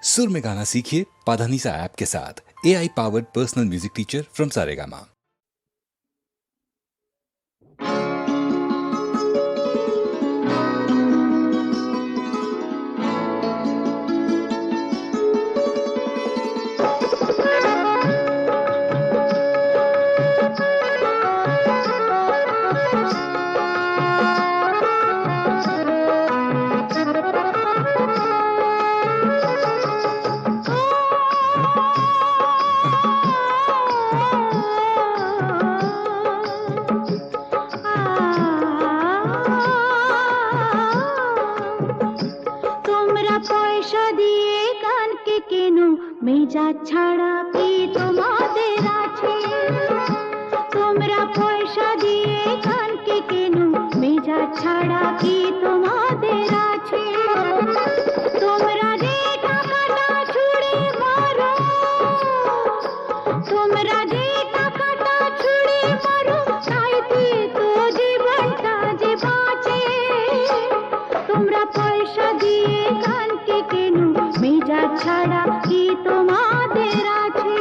सुर में गाना सीखिए पाधानीसा ऐप के साथ। AI powered personal music teacher from Saregama. মেজা ছাড়া কি তোমাদের আছে? তোমরা পয়সা দিয়ে কানকে কেন? মেজা ছাড়া কি তোমাদের আছে? তোমরা যে টাকাটা ছুঁড়ে মারো, তোমরা যে টাকাটা ছুঁড়ে মারো, তাইতে তো জীবনটা যে বাঁচে। তোমরা পয়সা দিয়ে কানকে কেন? মেজা ছাড়া কি তোমাদের আছে?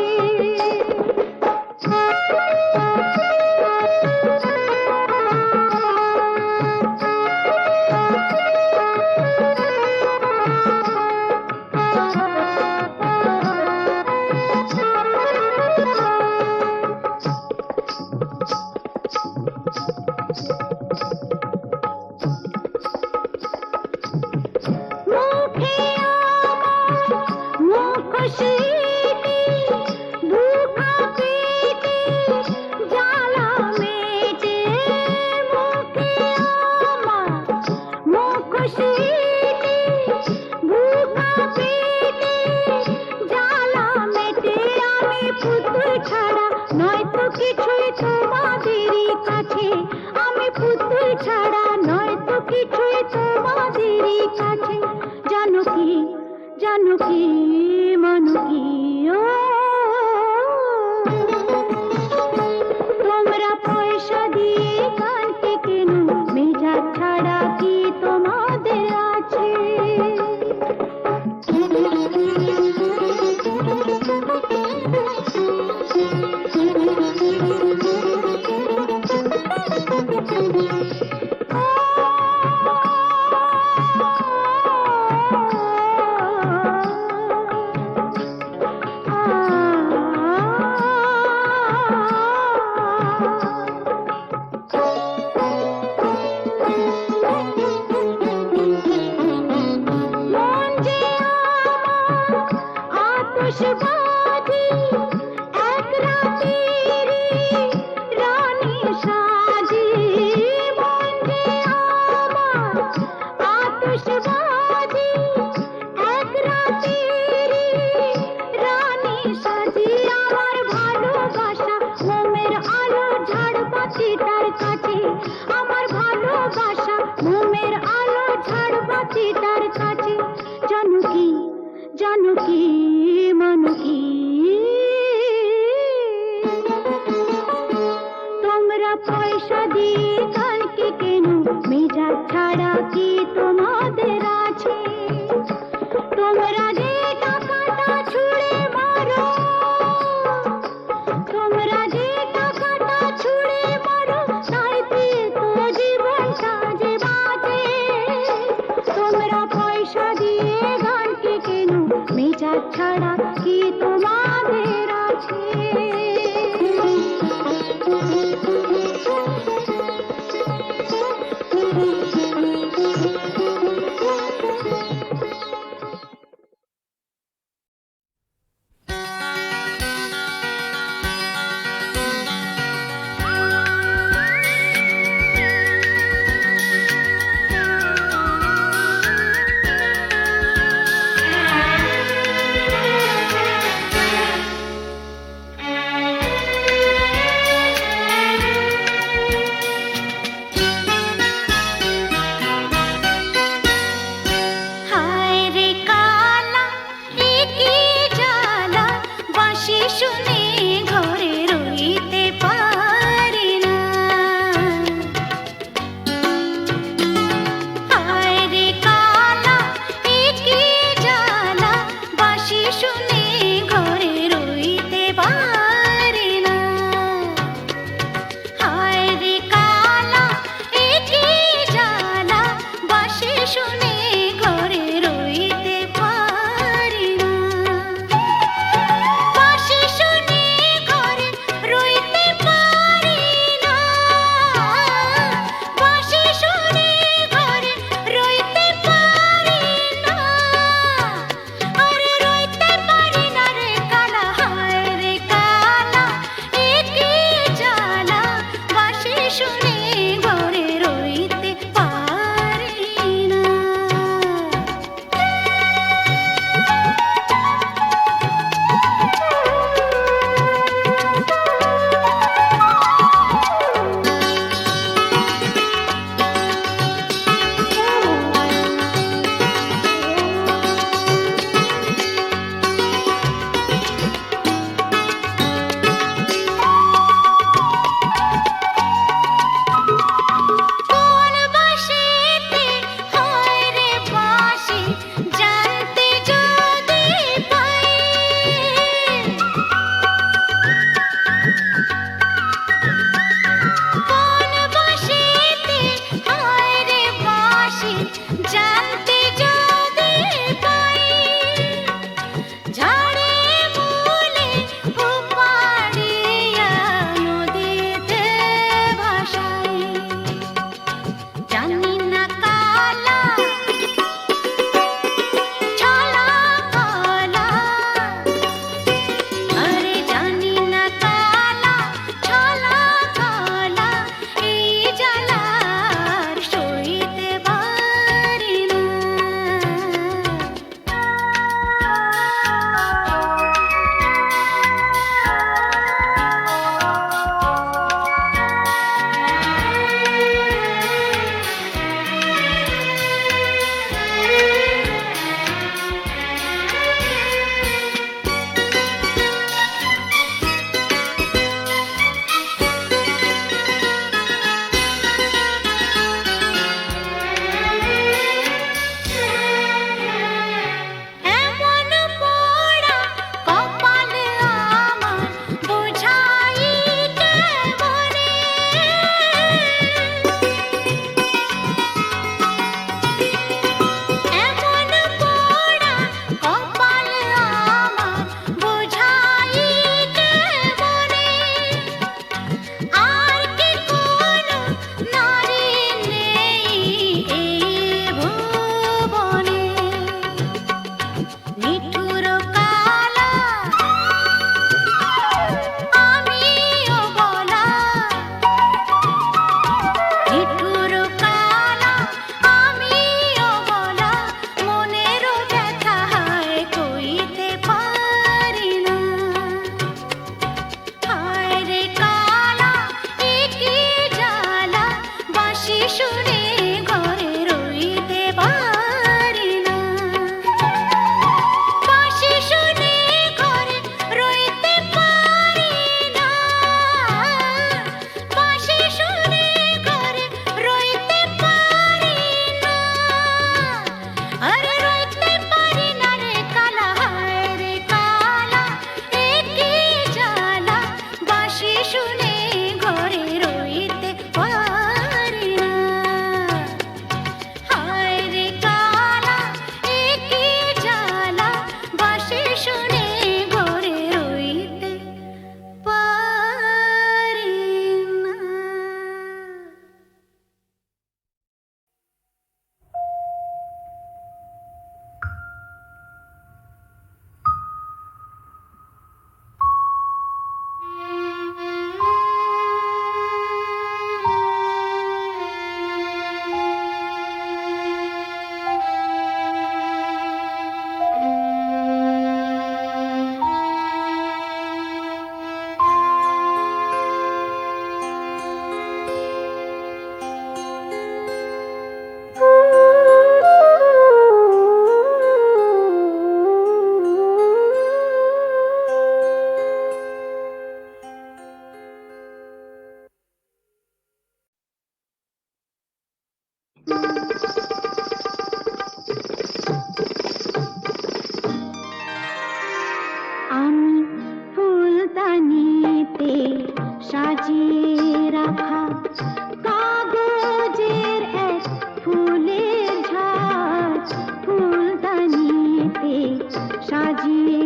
সাজিয়ে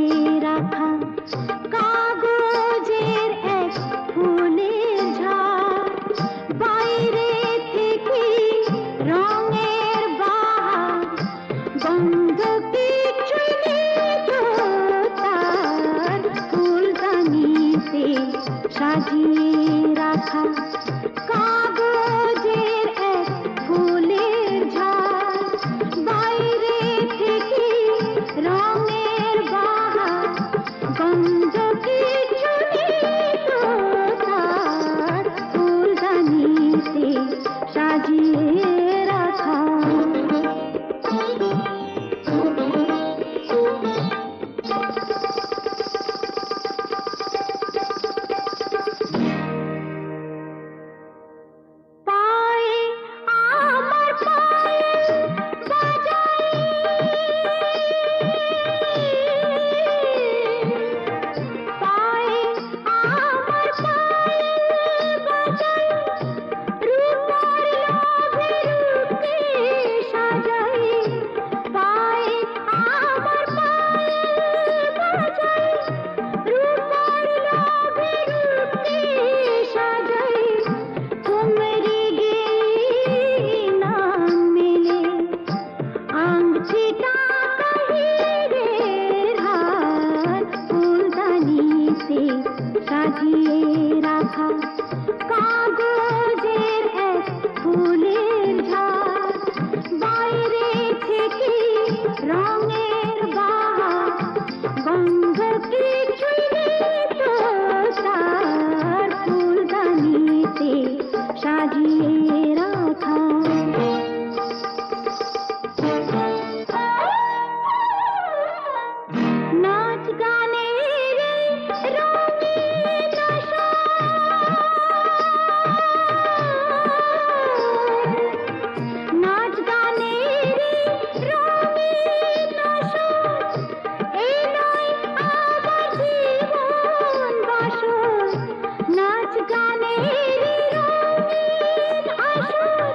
রাখা কাগজের এক ফুলের ঝাড়, বাইরে থেকে রঙের বাহার, গন্ধ কিছুই নেই তো তার, ফুলদানিতে সাজিয়ে রাখা কাগজের এক ফুলের ঝাড়, বাইরে থেকে রঙের বাহার, গন্ধ কিছু নেই তো তার, ফুলদানিতে সাজিয়ে রাখা। পায়ে আমার পায়েল বাজাই, পায়ে আমার পায়েল বাজাই, রূপার লোভে রূপকে সাজাই, পায়ে আমার পায়েল বাজাই, রূপার লোভে রূপকে সাজাই, তোমরি গেয়ে নাম মেলে আংটিটা হিরের হার, ফুলদানিতে সাজিয়ে রাখা কাগজের এক ফুলের ঝাড়, বাইরে থেকে রঙের বাহার, গন্ধ কিছুই নেই তো তার, ফুলদানিতে সাজিয়ে রাখা। নাচ গানের রঙিন নাচ গানের রঙিন এই নয় আমার জীবন বাসর, নাচ গানের রঙিন আসর,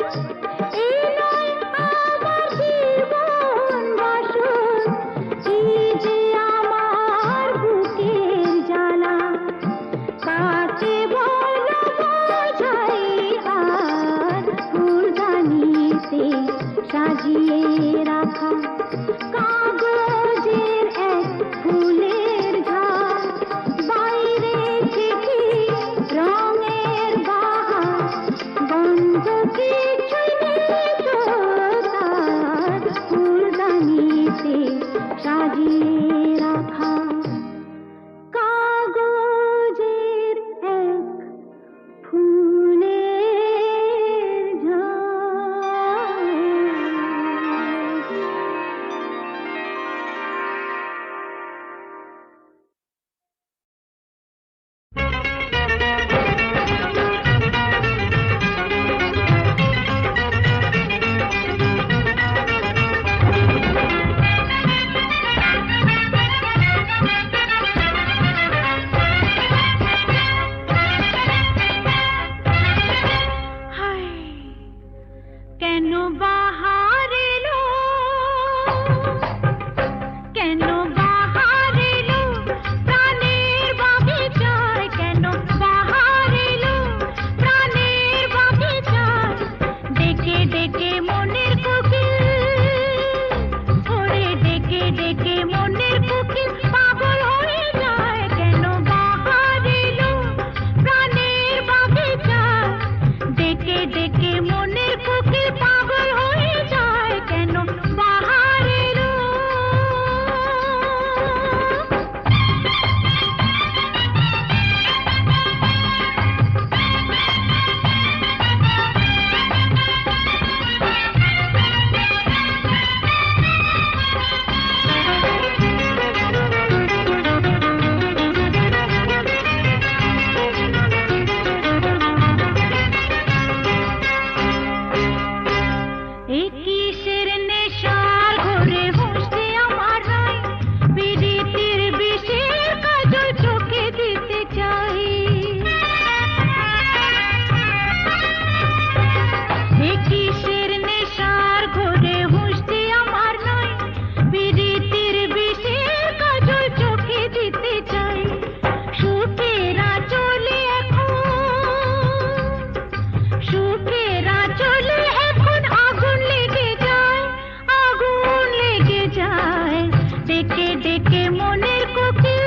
এই নয় আমার জীবন বাসর, এই যে আমার বুকের জ্বালা, কাকে বলো বোঝাই আর, ফুলদানিতে সাজিয়ে রাখা কাগজের এক ফুলের ঝাড়, বাইরে থেকে রঙের বাহার, গন্ধ কিছুই নেই তো তার, ফুলদানিতে সাজিয়ে রাখা কাগজের এক ফুলের ঝাড়। ডেকে মনের কোকিল,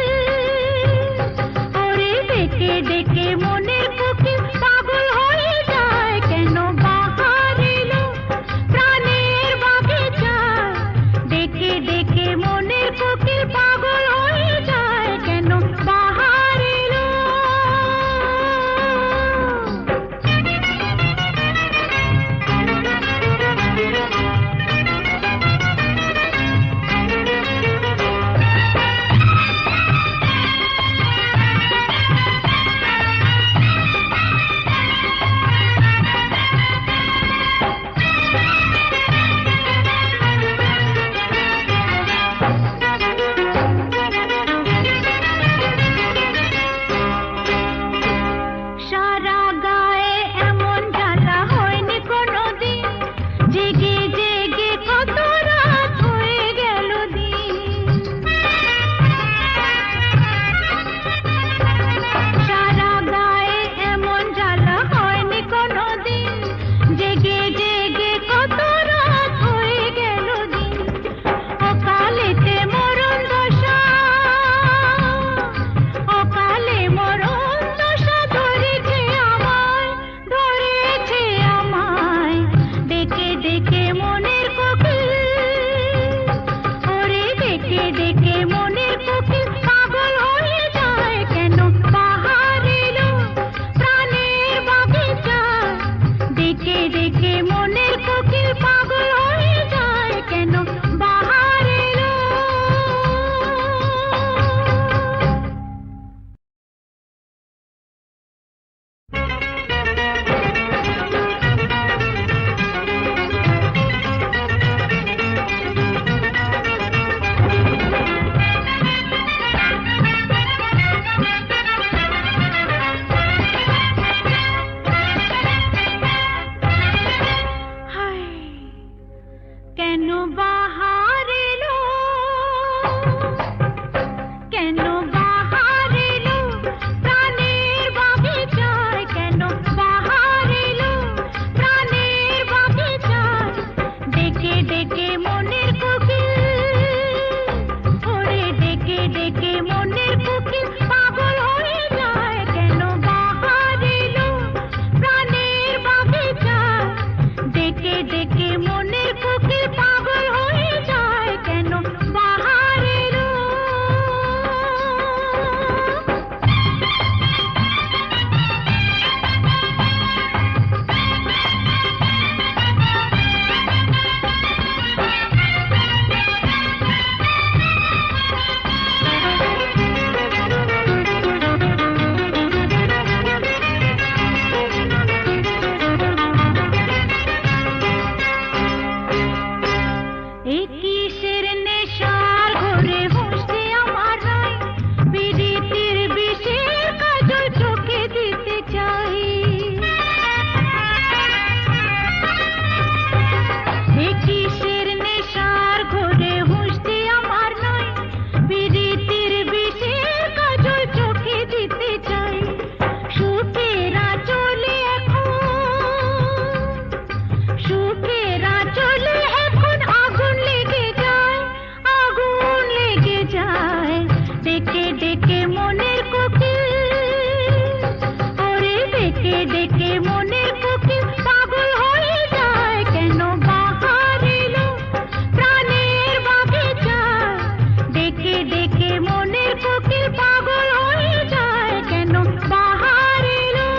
ওরে ডেকে ডেকে মনের কোকিল পাগল হয়ে যায় কেন বাহার এলো প্রাণের বাগিচায়। ডেকে ডেকে মনের কোকিল পাগল হয়ে যায় কেন বাহার এলো। সারা গায়ে এমন জ্বালা হয়নি কোনোদিন, জেগে জেগে কত রাত হয়ে গেল দিন। সারা গায়ে এমন জ্বালা হয়নি কোনোদিন, জেগে জেগে কত রাত হয়ে গেল দিন। অকালেতে মরণ দশা, অকালে মরণ দশা ধরেছে আমায়, ধরেছে আমায়। ডেকে ডেকে মনের কোকিল, ওরে ডেকে ডেকে মনের কোকিল পাগল হয়ে যায় কেন বাহার এলো প্রাণের বাগিচায়। ডেকে ডেকে মনের কোকিল পাগল হয়ে যায় কেন বাহার এলো। হায়, কেন বাহার এলো, কেন বাহার এলো প্রাণের বাগিচায়, কেন বাহার এলো প্রাণের বাগিচায়। ডেকে ডেকে মনের কোকিল, ওরে ডেকে ডেকে মনের কোকিল পাগল হয়ে যায় কেন বাহার এলো প্রাণের বাগিচায়। ডেকে ডেকে মনের কোকিল পাগল হয়ে যায় কেন বাহার এলো। এ কিসের নেশার ঘোরে হুঁশে আমার নাই, বিরিতির বিষের কাজল চোখে দিতে চাই। এ কিসের নেশার ঘোরে হুঁশে আমার নাই, বিরিতির বিষের কাজল চোখে দিতে চাই। সুখেরা চলে এখন, সুখেরা চলে এখন আগুন লেগে যায়, আগুন লেগে যায়। ডেকে ডেকে মনের কোকিল, ওরে ডেকে ডেকে মনের কোকিল পাগল হয়ে যায় কেন বাহার এলো প্রাণের বাগিচায়। ডেকে ডেকে মনের কোকিল পাগল হয়ে যায় কেন বাহার এলো।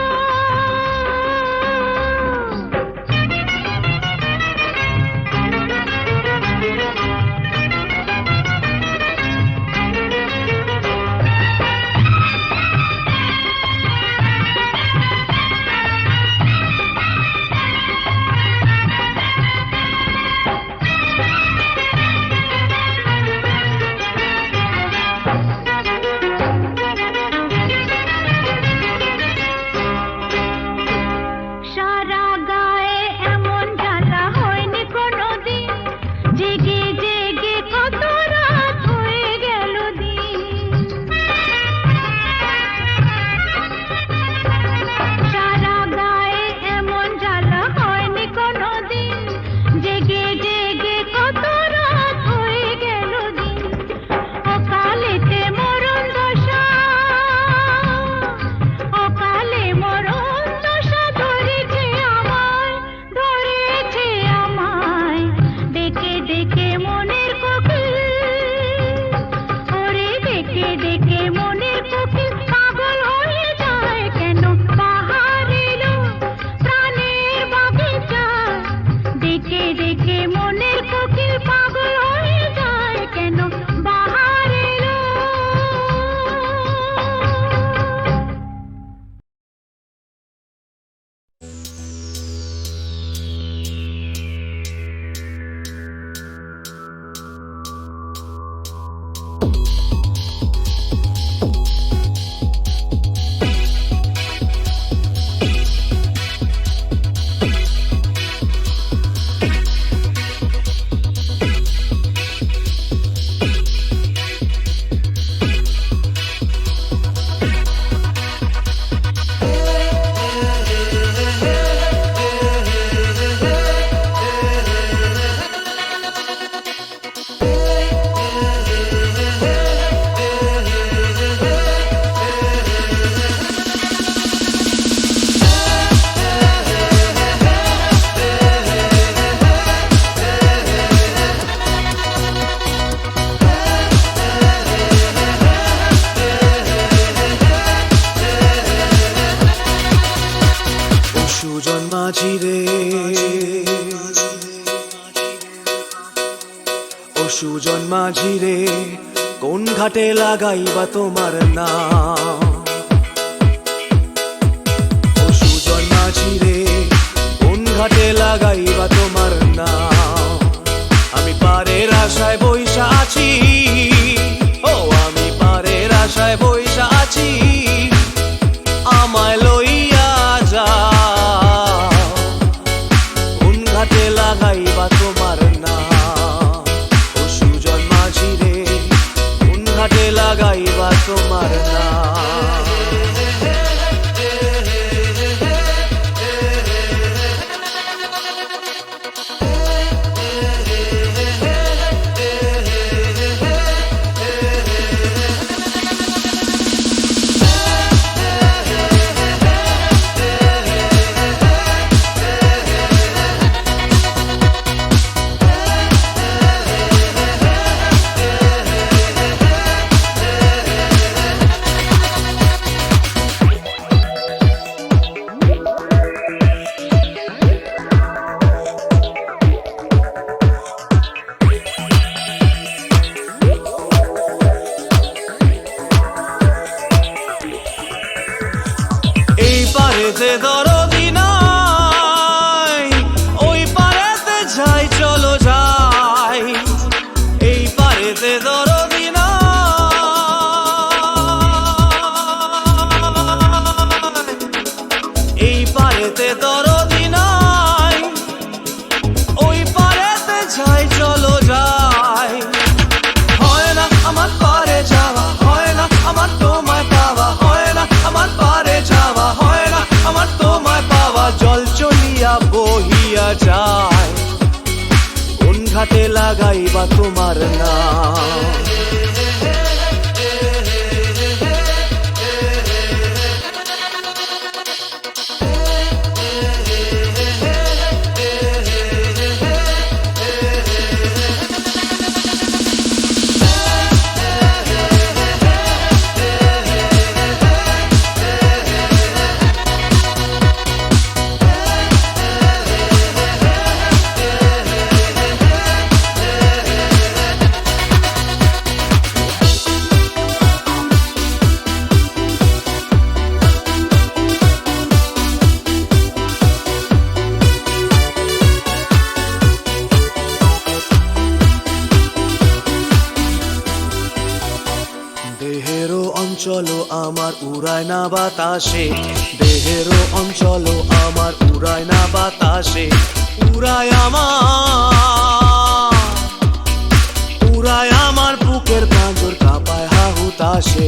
কোন ঘাটে লাগাইবা তোমার নাম ও সুজন মাঝি রে কোন ঘাটে লাগাইবা তোমার নাম আমি পারের আশায় বইসা আছি ও আমি পারের আশায় বইসা আছি আমায় লইয়া যাও কোন ঘাটে লাগাইবা তোমার নাম ও সুজন মাঝি রে কোন ঘাটে লাগাইবা তোমার নাম পারেতে দরদি নাই ওই পারেতে যাই চলো যাই এই পারেতে দরদি নাই এই পারেতে দরদি নাই ওই পারেতে যাই চলো যাই হয় না আমার পারে যাওয়া হয় না আমার তোমায় পাওয়া হয় না আমার পারে যাওয়া হয় না আমার তোমায় পাওয়া জল চলিয়া বহিয়া যায় কোন ঘাটে লাগাইবা তোমার নাম দেহেরও অঞ্চল আমার উড়ায় না বাতাসে দেহেরও অঞ্চল আমার উড়ায় না বাতাসে উড়ায় আমার বুকের পাঁজর কাঁপায় হা হুতাশে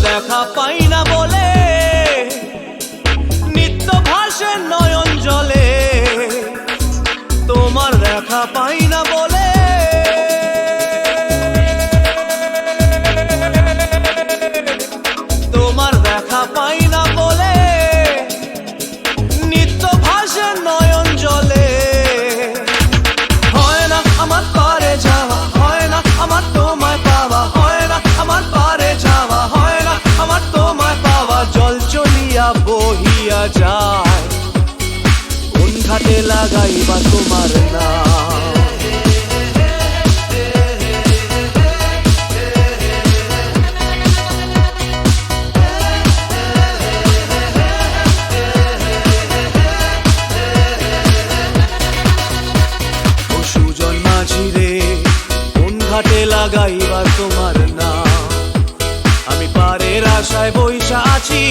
দেখা পাই না বলে নিত্য ভাসে নয়ন জলে তোমার দেখা পাই না বলে তোমার দেখা পাই না বলে নিত্য ভাসে নয়ন জলে হয় না আমার পারে যাওয়া হয় না আমার তোমায় পাওয়া হয় না আমার পারে যাওয়া হয় না আমার তোমায় পাওয়া জল চলিয়া বহিয়া যায় কোন ঘাটে লাগাইবা তোমার নাম ও সুজন মাঝি রে কোন ঘাটে লাগাইবা তোমার নাম আমি পারের আশায় বইসা আছি